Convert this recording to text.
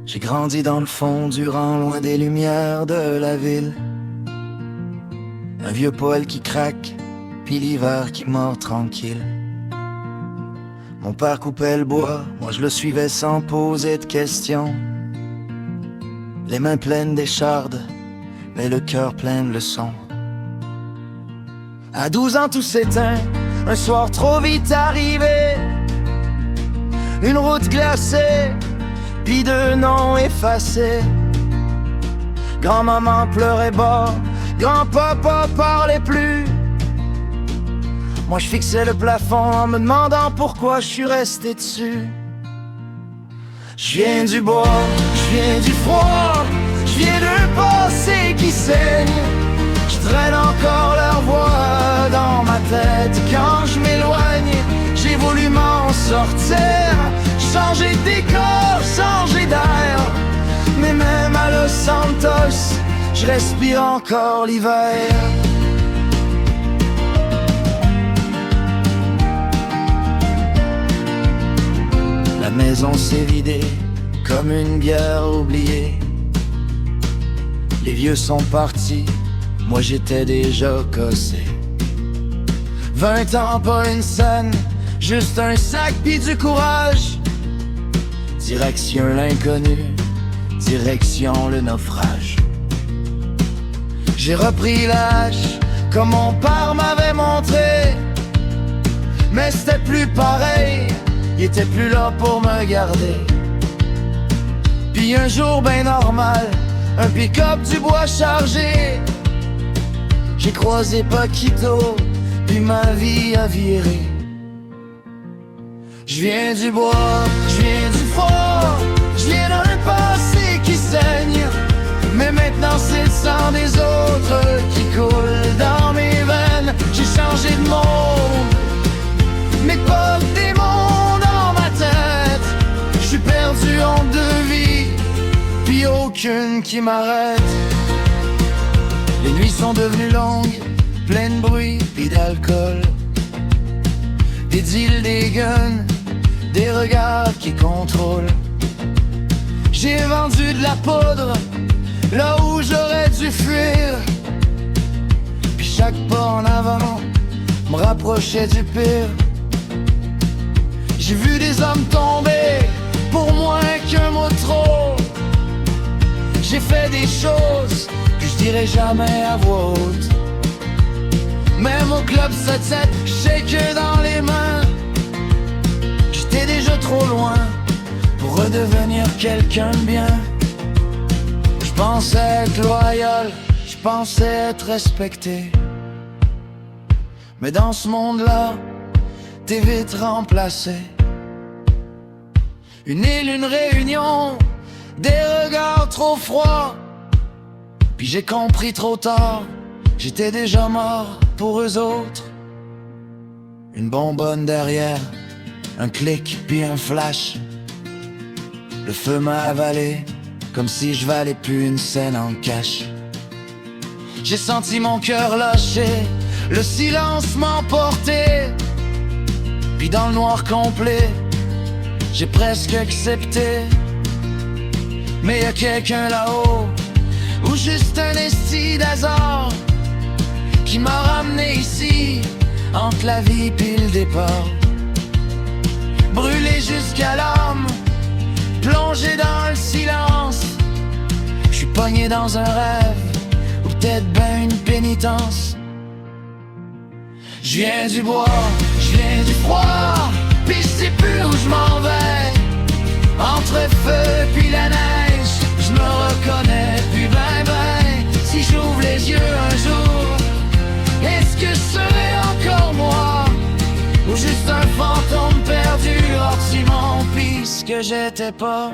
J'ai grandi dans le fond du rang, loin des lumières de la ville. Un vieux poêle qui craque, puis l'hiver qui mord tranquille. Mon père coupait le bois, moi je le suivais sans poser de questions. Les mains pleines d'échardes, mais le cœur plein de leçons. À 12 ans tout s'éteint, un soir trop vite arrivé. Une route glacée, puis deux noms effacés. Grand-maman pleurait bas, grand-papa parlait plus. Moi je fixais le plafond en me demandant pourquoi je suis resté dessus. Je viens du bois, je viens du froid, je viens d'un passé qui saigne. Je traîne encore leur voix dans ma tête. Quand je m'éloigne, j'ai voulu m'en sortir, changer de décor, changer d'air. Mais même à Los Santos, je respire encore l'hiver. La maison s'est vidée comme une bière oubliée. Les vieux sont partis, moi j'étais déjà cassé. 20 ans, pas une scène, juste un sac pis du courage. Direction l'inconnu, direction le naufrage. J'ai repris l'âge comme mon père m'avait montré. Mais c'était plus pareil, il était plus là pour me garder. Puis un jour ben normal, un pick-up du bois chargé. J'ai croisé Paquito, puis ma vie a viré. Je viens du bois, je viens du froid, je viens d'un passé qui saigne. Mais maintenant c'est le sang des autres qui coule dans mes veines. J'ai changé de monde, mais pas de démons dans ma tête. Je suis perdu en deux vies, puis aucune qui m'arrête. Les nuits sont devenues longues, pleines de bruit puis d'alcool. Des deals, des guns, des regards qui contrôlent. J'ai vendu de la poudre là où j'aurais dû fuir. Puis chaque pas en avant me rapprochait du pire. J'ai vu des hommes tomber pour moins qu'un mot trop. J'ai fait des choses que je dirais jamais à voix haute. Même au club 7-7, j'sais que dans les mains j'étais déjà trop loin pour redevenir quelqu'un de bien. Je pensais être loyal, je pensais être respecté. Mais dans ce monde-là, t'es vite remplacé. Une île, une réunion, des regards trop froids. Puis j'ai compris trop tard, j'étais déjà mort pour eux autres. Une bonbonne derrière, un clic puis un flash. Le feu m'a avalé, comme si je valais plus une scène en cash. J'ai senti mon cœur lâcher, le silence m'emporter. Puis dans le noir complet, j'ai presque accepté. Mais y'a quelqu'un là-haut, ou juste un esti d'hasard, qui m'a ramené ici, entre la vie puis le départ. Brûlé jusqu'à l'âme, plongé dans le silence. J'suis pogné dans un rêve, ou peut-être ben une pénitence. J'viens du bois, j'viens du froid, pis j'sais plus où j'm'en vais. Entre feu puis la neige, j'me reconnais plus ben ben. Si j'ouvre les yeux un jour, est-ce que je serai encore moi, ou juste un fantôme perdu hors Simon, puisque j'étais pas